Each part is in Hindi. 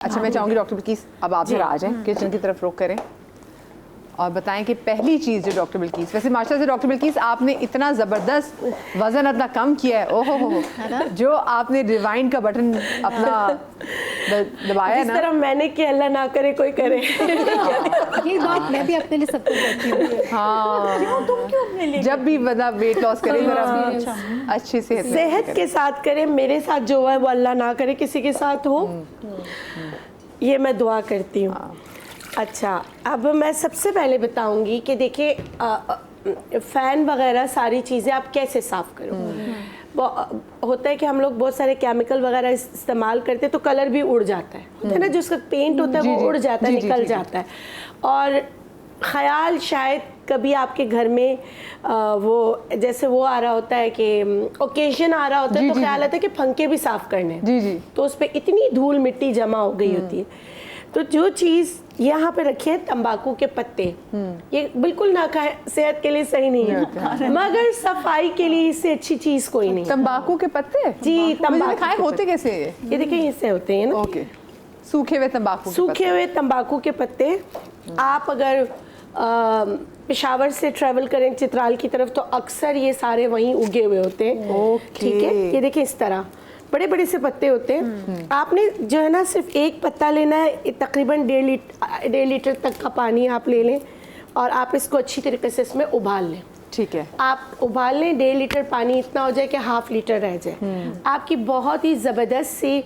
अच्छा, मैं चाहूँगी डॉक्टर बिल्किस अब आप जरा आ जाएं, किचन की तरफ रुख करें और बताएं कि पहली चीज़ जो डॉक्टर बिल्किस, वैसे माशाल्लाह से डॉक्टर बिल्किस आपने इतना ज़बरदस्त वज़न इतना कम किया है, ओहो हो, जो आपने रिवाइंड का बटन अपना दबाया ना, जिस तरह मैंने कि अल्लाह ना करे कोई करे। ये बात मैं भी अपने लिए सबको कहती हूँ। हाँ, तुम क्यों अपने लिए जब भी बंदा वेट लॉस करे जरा अच्छी सेहत के साथ करे, मेरे साथ जो है वो अल्लाह ना करे किसी के साथ हो, ये मैं दुआ करती हूँ। अच्छा, अब मैं सबसे पहले बताऊंगी कि देखिए फ़ैन वगैरह सारी चीज़ें आप कैसे साफ़ करो। होता है कि हम लोग बहुत सारे केमिकल वगैरह इस्तेमाल करते हैं तो कलर भी उड़ जाता है, होता है ना, जो उसका पेंट होता है वो उड़ जाता है, निकल जाता है। और ख़याल शायद कभी आपके घर में वो जैसे वो आ रहा होता है कि ओकेजन आ रहा होता है, तो ख्याल आता है कि पंखे भी साफ़ करने हैं, तो उस पर इतनी धूल मिट्टी जमा हो गई होती है। तो जो चीज़ यहाँ पे रखे हैं तंबाकू के पत्ते, ये बिल्कुल ना खाएं, सेहत के लिए सही नहीं है, मगर सफाई के लिए इससे अच्छी चीज़ कोई नहीं। तंबाकू के पत्ते जी, तंबाकू खाए होते कैसे? ये देखिए इससे होते हैं ना, ओके, सूखे हुए तंबाकू, सूखे हुए तंबाकू के पत्ते। आप अगर पेशावर से ट्रैवल करें चित्राल की तरफ तो अक्सर ये सारे वहीं उगे हुए होते हैं। ठीक है, ये देखिए इस तरह बड़े बड़े से पत्ते होते हैं। आपने जो है ना सिर्फ एक पत्ता लेना है, तकरीबन 1.5 लीटर तक का पानी आप ले लें और आप इसको अच्छी तरीके से इसमें उबाल लें। ठीक है, आप उबाल लें, 1.5 लीटर पानी इतना हो जाए कि ½ लीटर रह जाए, आपकी बहुत ही ज़बरदस्त सी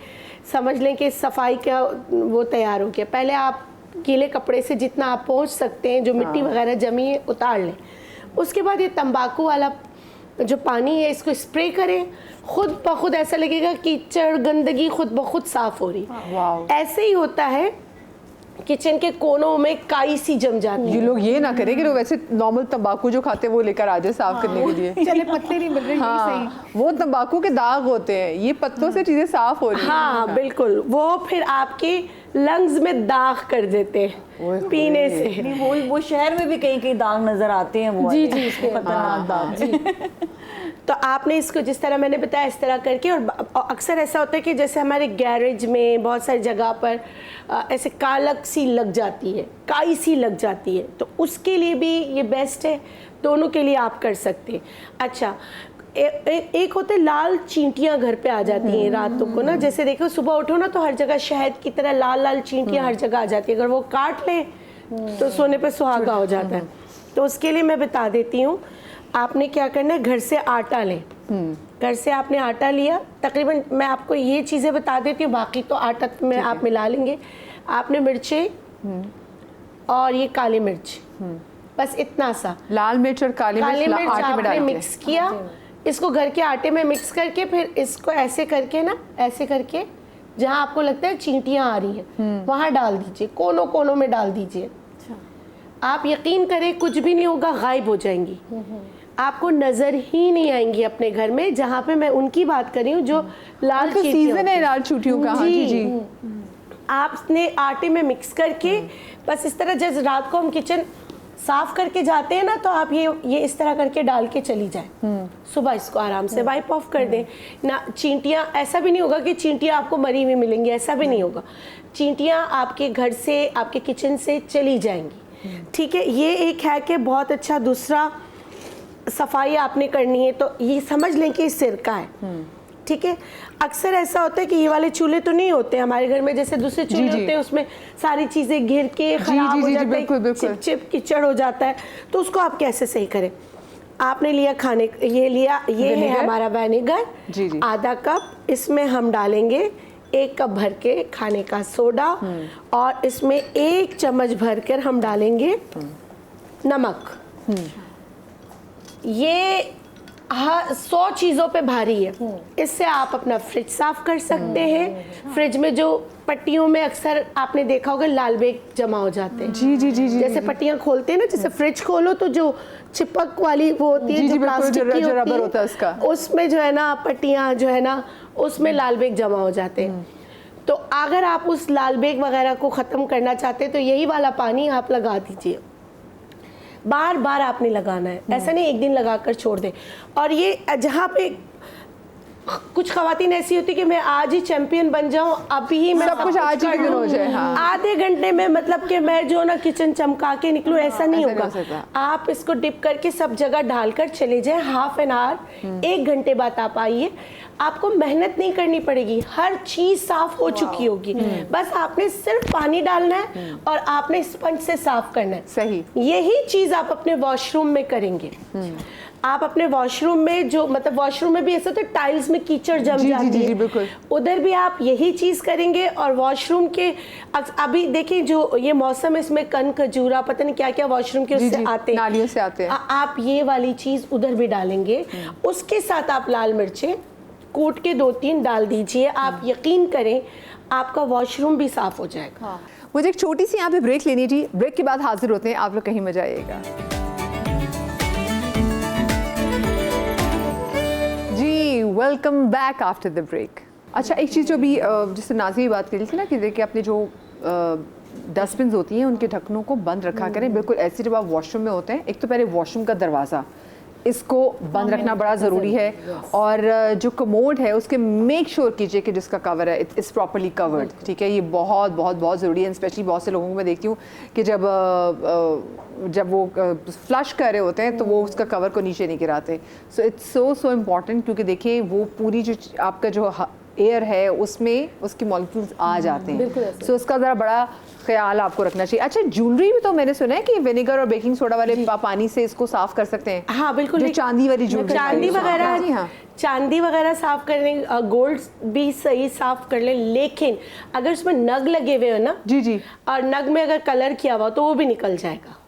समझ लें कि सफाई का वो तैयार हो गया। पहले आप गीले कपड़े से जितना आप पहुँच सकते हैं, जो मिट्टी वगैरह जमी है उतार लें। उसके बाद ये तंबाकू वाला जो पानी है इसको स्प्रे करें, खुद ब खुद ऐसा लगेगा कीचड़ गंदगी खुद ब खुद साफ हो रही। ऐसे ही होता है किचन के कोनों में काई सी जम जाती है। ये लोग ये ना करें कि लोग वैसे नॉर्मल तंबाकू जो खाते हैं वो लेकर आ जाए साफ करने के लिए। चले पत्ते नहीं मिल रहे, हाँ, सही। वो तंबाकू के दाग होते हैं, ये पत्तों से चीजें साफ हो रही हैं। हाँ बिल्कुल, वो फिर आपके लंग्स में दाग कर देते हैं पीने से। नहीं, वो शहर में भी कहीं कहीं दाग नजर आते हैं, वो जी जी, इसके खतरनाक दाग। तो आपने इसको जिस तरह मैंने बताया इस तरह करके, और अक्सर ऐसा होता है कि जैसे हमारे गैरेज में बहुत सारी जगह पर ऐसे कालक सी लग जाती है, काई सी लग जाती है, तो उसके लिए भी ये बेस्ट है, दोनों के लिए आप कर सकते हैं। अच्छा, एक होते लाल चींटियां घर पे आ जाती हैं रातों को ना, जैसे देखो सुबह उठो ना तो हर जगह शहद की तरह लाल लाल चींटियां हर जगह आ जाती है, अगर वो काट लें तो सोने पे सुहागा हो जाता है। तो उसके लिए मैं बता देती हूँ, आपने क्या करना है, घर से आटा लें। घर से आपने आटा लिया, तकरीबन मैं आपको ये चीज़ें बता देती हूँ, बाकी तो आटा में आप मिला लेंगे। आपने मिर्चें और ये काली मिर्च, बस इतना सा, लाल मिर्च और काली मिर्च आपने मिक्स किया, इसको घर के आटे में मिक्स करके फिर इसको ऐसे करके ना, ऐसे करके जहाँ आपको लगता है चींटियाँ आ रही हैं वहाँ डाल दीजिए, कोनों कोनों में डाल दीजिए। आप यकीन करें कुछ भी नहीं होगा, गायब हो जाएंगी, आपको नजर ही नहीं आएंगी अपने घर में। जहाँ पे मैं उनकी बात कर रही हूँ जो लाल सीजन है लाल चींटियों का। जी जी, आपने आटे में मिक्स करके बस इस तरह, जैसे रात को हम किचन साफ करके जाते हैं ना, तो आप ये इस तरह करके डाल के चली जाए, सुबह इसको आराम से वाइप ऑफ कर दें ना। चींटियाँ, ऐसा भी नहीं होगा कि चींटियाँ आपको मरी हुई मिलेंगी, ऐसा भी नहीं होगा, चींटियाँ आपके घर से आपके किचन से चली जाएंगी। ठीक है, ये एक है कि बहुत अच्छा। दूसरा, सफाई आपने करनी है तो ये समझ लें कि सिरका है। ठीक है, अक्सर ऐसा होता है कि ये वाले चूल्हे तो नहीं होते हमारे घर में, जैसे दूसरे चूल्हे होते हैं उसमें सारी चीज़ें घिर के खराब हो जाता है, चिप कीचड़ हो जाता है, तो उसको आप कैसे सही करें। आपने लिया खाने, ये लिया, ये है हमारा विनेगर, आधा कप, इसमें हम डालेंगे 1 कप भर के खाने का सोडा, और इसमें 1 चम्मच भर कर हम डालेंगे नमक। ये 100 चीज़ों पे भारी है। इससे आप अपना फ्रिज साफ कर सकते हैं। फ्रिज में जो पट्टियों में अक्सर आपने देखा होगा लाल बेग जमा हो जाते हैं। जी जी जी, जैसे पट्टियां खोलते हैं ना, जैसे फ्रिज खोलो तो जो चिपक वाली वो होती है, जो प्लास्टिक की रबर होता है उसका, उसमें जो है ना पट्टियां जो है ना उसमें लाल बेग जमा हो जाते हैं। तो अगर आप उस लाल बेग वगैरह को ख़त्म करना चाहते हैं तो यही वाला पानी आप लगा दीजिए। बार बार आपने लगाना है, ऐसा नहीं एक दिन लगाकर छोड़ दें। और ये जहाँ पे कुछ खवातीन ऐसी होती कि मैं आज ही चैंपियन बन जाऊं, अभी ही मैं सब कुछ आज ही कर के दिन लूं। हो जाए, हाँ। आधे घंटे में मतलब कि मैं जो ना किचन चमका के निकलूं, ऐसा नहीं ऐसा नहीं होगा। हो सकता। आप इसको डिप करके सब जगह डालकर चले जाएं, हाफ एन आवर 1 घंटे बाद आप आइए, आपको मेहनत नहीं करनी पड़ेगी, हर चीज साफ हो चुकी होगी। बस आपने सिर्फ पानी डालना है और आपने स्पंज से साफ करना है। सही। यही चीज आप अपने वॉशरूम में करेंगे। आप अपने वॉशरूम में जो मतलब वॉशरूम में भी ऐसा होता है टाइल्स में कीचड़ जम जी, जाती जी, है, जी, बिल्कुल। उधर भी आप यही चीज करेंगे। और वॉशरूम के अभी देखिए जो ये मौसम है, इसमें कन खजूरा पता नहीं क्या क्या वॉशरूम के जी, उससे जी, आते हैं, नालियों से आते हैं। आप ये वाली चीज उधर भी डालेंगे। उसके साथ आप लाल मिर्चें कूट के 2-3 डाल दीजिए। आप यकीन करें आपका वॉशरूम भी साफ हो जाएगा। मुझे एक छोटी सी यहाँ पे ब्रेक लेनी थी, ब्रेक के बाद हाजिर होते हैं, आप लोग कहीं मजा आइएगा। जी welcome back after the break. अच्छा, एक चीज़ जो भी जिससे नाज़ी भी बात करी थी ना कि देखिए अपने जो डस्टबिन होती हैं उनके ढक्कनों को बंद रखा करें, बिल्कुल ऐसे जब आप वॉशरूम में होते हैं। एक तो पहले वॉशरूम का दरवाज़ा इसको बंद रखना बड़ा ज़रूरी है, और जो कमोड है उसके मेक श्योर कीजिए कि जिसका कवर है इट्स प्रॉपर्ली कवर्ड, ठीक है। ये बहुत बहुत बहुत ज़रूरी है। स्पेशली बहुत से लोगों को मैं देखती हूँ कि जब वो फ्लश कर रहे होते हैं तो वो उसका कवर को नीचे नहीं गिराते। सो इट्स सो इम्पॉर्टेंट, क्योंकि देखिए वो पूरी जो आपका जो एयर है उसमें उसकी मॉलिक्यूल्स आ जाते हैं। सो उसका ज़रा बड़ा ख्याल आपको रखना चाहिए। अच्छा, ज्वेलरी भी तो मैंने सुना है कि विनेगर और बेकिंग सोडा वाले पानी से इसको साफ कर सकते हैं। हाँ बिल्कुल। जो चांदी वाली ज्वेलरी, चांदी वगैरह, जी हाँ, चांदी वगैरह साफ कर लें, गोल्ड भी सही साफ कर लें, लेकिन अगर उसमें नग लगे हुए हो ना, जी जी, और नग में अगर कलर किया हुआ तो वो भी निकल जाएगा।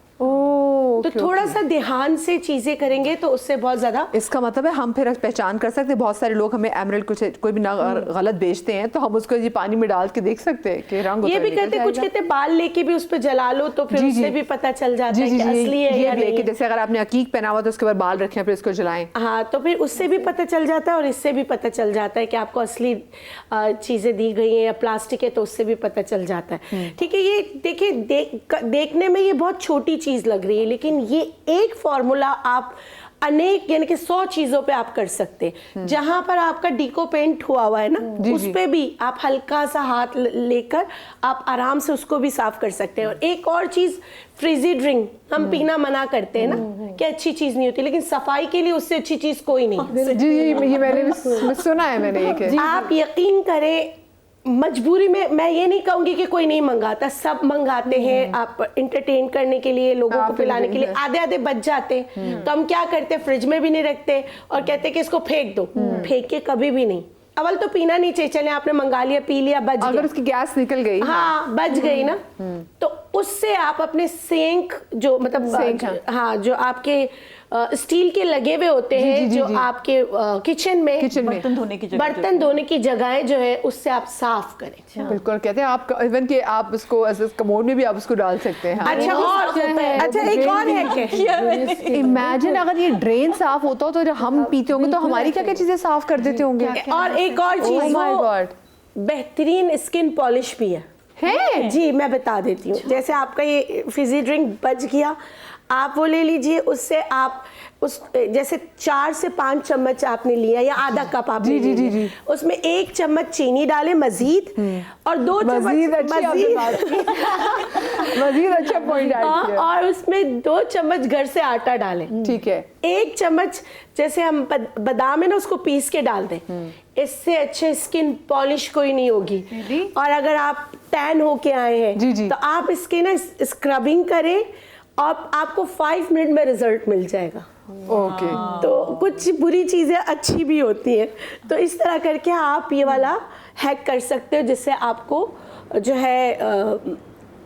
तो थोड़ा सा ध्यान से चीजें करेंगे तो उससे बहुत ज्यादा। इसका मतलब है हम फिर पहचान कर सकते हैं। बहुत सारे लोग हमें एमरल्ड कुछ कोई भी गलत बेचते हैं तो हम उसको ये पानी में डाल के देख सकते हैं कि रंग ये भी कहते, कुछ कहते बाल लेके भी उस पे जला लो तो फिर उससे भी पता चल जाता है कि असली है या नहीं। जैसे अगर आपने अकीक पहना हुआ तो उसके बाद बाल रखें फिर इसको जलाएं, हाँ, तो फिर उससे भी पता चल जाता है और इससे भी पता चल जाता है कि आपको असली चीजें दी गई हैं या प्लास्टिक है, तो उससे भी पता चल जाता है। ठीक है, ये देखिए देखने में ये बहुत छोटी चीज लग रही है, लेकिन ये एक फॉर्मूला आप अनेक यानी कि 100 चीजों पे आप कर सकते हैं। जहां पर आपका डीको पेंट हुआ हुआ है ना, उस पे भी आप हल्का सा हाथ लेकर आप आराम से उसको भी साफ कर सकते हैं। और एक और चीज, फ्रिजी ड्रिंक हम पीना मना करते हैं ना कि अच्छी चीज नहीं होती, लेकिन सफाई के लिए उससे अच्छी चीज कोई नहीं। जी ये मैंने भी सुना है, मैंने एक आप यकीन करें, मजबूरी में मैं ये नहीं कहूंगी कि कोई नहीं मंगाता, सब मंगाते हैं। आप इंटरटेन करने के लिए, लोगों को पिलाने के लिए आधे आधे बच जाते हैं, तो हम क्या करते हैं, फ्रिज में भी नहीं रखते और कहते हैं कि इसको फेंक दो। फेंक के कभी भी नहीं। अवल तो पीना नहीं चाहिए, चले आपने मंगा लिया, पी लिया, बच गया, अगर उसकी गैस निकल गई, हाँ बच गई ना, तो उससे आप अपने सिंक जो मतलब हाँ जो आपके स्टील के लगे हुए होते हैं, जो आपके किचन में बर्तन धोने की जगहें जो है उससे आप साफ करें। बिल्कुल कहते हैं आप इवन कि आप उसको कमोड में भी आप उसको डाल सकते हैं। अच्छा, और अच्छा एक और है कि इमेजिन अगर ये ड्रेन साफ होता हो तो जब हम पीते होंगे तो हमारी क्या क्या चीजें साफ कर देते होंगे। और एक और चीज, माय गॉड, बेहतरीन स्किन पॉलिश भी है जी, मैं बता देती हूँ। जैसे आपका ये फिजी ड्रिंक बच गया, आप वो ले लीजिए, उससे आप उस जैसे 4 से 5 चम्मच आपने लिया या आधा कप आप ले लीजिए, उसमें 1 चम्मच चीनी डालें मजीद, और 2 चम्मच मजीद अच्छा पॉइंट है, और उसमें 2 चम्मच घर से आटा डालें। ठीक है, 1 चम्मच जैसे हम बादाम है ना उसको पीस के डाल दें। इससे अच्छे स्किन पॉलिश कोई नहीं होगी। और अगर आप टैन होके आए हैं तो आप इसके ना स्क्रबिंग करें और आपको 5 मिनट में रिजल्ट मिल जाएगा। ओके, तो कुछ बुरी चीजें अच्छी भी होती हैं, तो इस तरह करके आप ये वाला हैक कर सकते हो, जिससे आपको जो है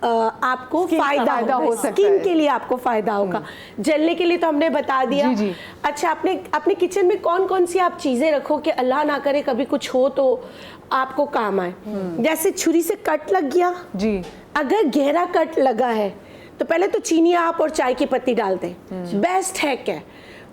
आपको फायदा हो सकता है, स्किन के लिए आपको फायदा होगा। जलने के लिए तो हमने बता दिया। अच्छा, अपने किचन में कौन कौन सी आप चीजें रखो कि अल्लाह ना करे कभी कुछ हो तो आपको काम आए। जैसे छुरी से कट लग गया जी, अगर गहरा कट लगा है तो पहले तो चीनी आप और चाय की पत्ती डाल दें, बेस्ट हैक है।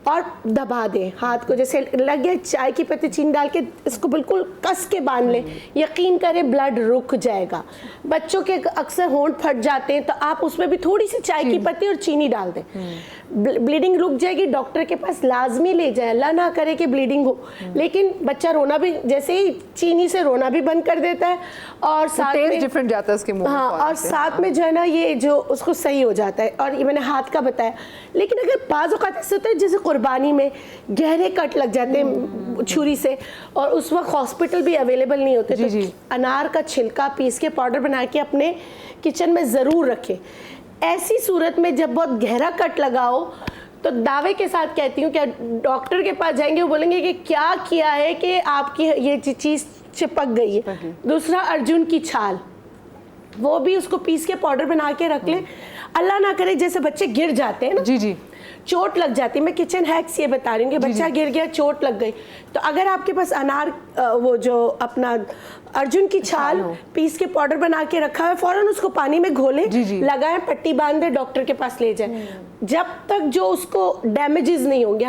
और दबा दें हाथ को, जैसे लग गया चाय की पत्ती चीनी डाल के इसको बिल्कुल कस के बांध लें, यकीन करें ब्लड रुक जाएगा। बच्चों के अक्सर होंठ फट जाते हैं तो आप उसमें भी थोड़ी सी चाय की पत्ती और चीनी डाल दें, ब्लीडिंग रुक जाएगी। डॉक्टर के पास लाजमी ले जाए, अल्लाह ना करे कि ब्लीडिंग हो, लेकिन बच्चा रोना भी, जैसे ही चीनी से रोना भी बंद कर देता है और साथ में डिफरेंट जाता है उसके मुंह हाँ, और साथ में जो है ना ये जो उसको सही हो जाता है। और ये मैंने हाथ का बताया, लेकिन अगर बाज़ औक़ात ऐसे होता है जैसे कुर्बानी में गहरे कट लग जाते हैं छुरी से और उस वक्त हॉस्पिटल भी अवेलेबल नहीं होते, तो अनार का छिलका पीस के पाउडर बना के अपने किचन में ज़रूर रखें। ऐसी सूरत में जब बहुत गहरा कट लगाओ तो दावे के साथ कहती हूँ कि डॉक्टर के पास जाएंगे, वो बोलेंगे कि क्या किया है कि आपकी ये चीज़ चिपक गई है। दूसरा, अर्जुन की छाल, वो भी उसको पीस के पाउडर बना के रख लें। अल्लाह ना करे जैसे बच्चे गिर जाते हैं ना, जी जी, चोट लग जाती है, मैं किचन हैक्स ये बता रही हूँ कि बच्चा गिर गया, चोट लग गई, तो अगर आपके पास अनार वो जो अपना अर्जुन की छाल पीस के पाउडर बना के रखा है, फौरन उसको पानी में घोलें, लगाएं, पट्टी बांध दें, डॉक्टर के पास ले जाएं। जब तक जो उसको डैमेजेस नहीं होंगे।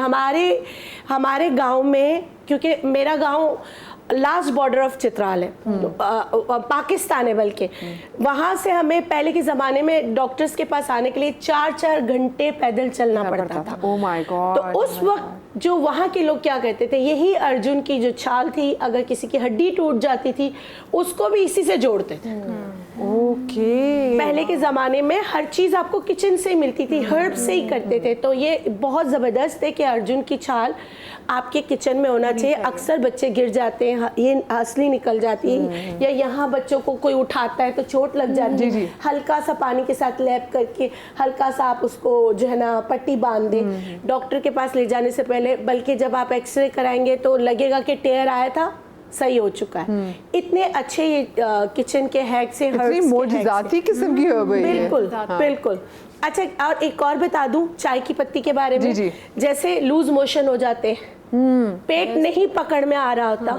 हमारे गांव में, क्योंकि मेरा गांव लास्ट बॉर्डर ऑफ चित्राल है, पाकिस्तान है बल्कि, वहाँ से हमें पहले के ज़माने में डॉक्टर्स के पास आने के लिए 4-4 घंटे पैदल चलना पड़ता था। Oh my God. तो उस वक्त जो वहाँ के लोग क्या कहते थे, यही अर्जुन की जो छाल थी, अगर किसी की हड्डी टूट जाती थी उसको भी इसी से जोड़ते थे। ओके, पहले के ज़माने में हर चीज़ आपको किचन से ही मिलती थी, हर्ब से ही करते थे, तो ये बहुत ज़बरदस्त है कि अर्जुन की छाल आपके किचन में होना चाहिए। अक्सर बच्चे गिर जाते हैं, ये हंसली निकल जाती है, या यहाँ बच्चों को कोई उठाता है तो चोट लग जाती है, हल्का सा पानी के साथ लैप करके हल्का सा आप उसको जो है ना पट्टी बांध दें डॉक्टर के पास ले जाने से पहले। बल्कि जब आप एक्सरे कराएंगे तो लगेगा कि टेयर आया था, सही हो चुका है। इतने अच्छे ये किचन के हैक से, इतनी मोजिज़ाती किस्म की हो गई है। बिल्कुल बिल्कुल। अच्छा, और एक और बता दूं चाय की पत्ती के बारे में, जैसे लूज मोशन हो जाते हैं, पेट नहीं पकड़ में आ रहा होता,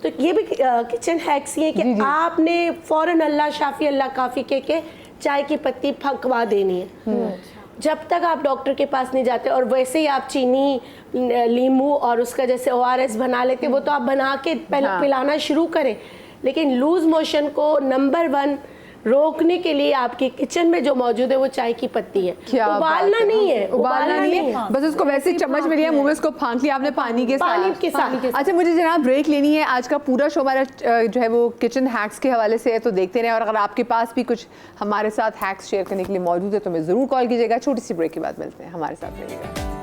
तो ये भी किचन हैक्स ये कि आपने फौरन अल्लाह शाफी अल्लाह काफी के चाय की पत्ती फंकवा देनी है जब तक आप डॉक्टर के पास नहीं जाते। और वैसे ही आप चीनी, नींबू और उसका जैसे ORS बना लेते, वो तो आप बना के पहले पिलाना शुरू करें, लेकिन लूज मोशन को नंबर 1 रोकने के लिए आपके किचन में जो मौजूद है वो चाय की पत्ती है। उबालना नहीं है, उबालना नहीं है, बस उसको वैसे ही चम्मच में लिया, मुंह में उसको फांक लिया आपने पानी के साथ। अच्छा, मुझे जनाब ब्रेक लेनी है। आज का पूरा शो हमारा जो है वो किचन हैक्स के हवाले से है, तो देखते रहें। और अगर आपके पास भी कुछ हमारे साथ हैक्स शेयर करने के लिए मौजूद है तो हमें ज़रूर कॉल कीजिएगा। छोटी सी ब्रेक के बाद मिलते हैं, हमारे साथ रहिएगा।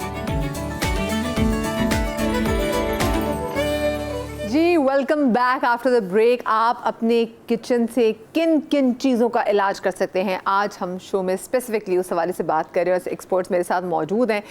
जी, welcome back after the break. आप अपने किचन से किन किन चीज़ों का इलाज कर सकते हैं, आज हम शो में स्पेसिफिकली उस हवाले से बात कर रहे हैं। और एक्सपर्ट्स मेरे साथ मौजूद हैं।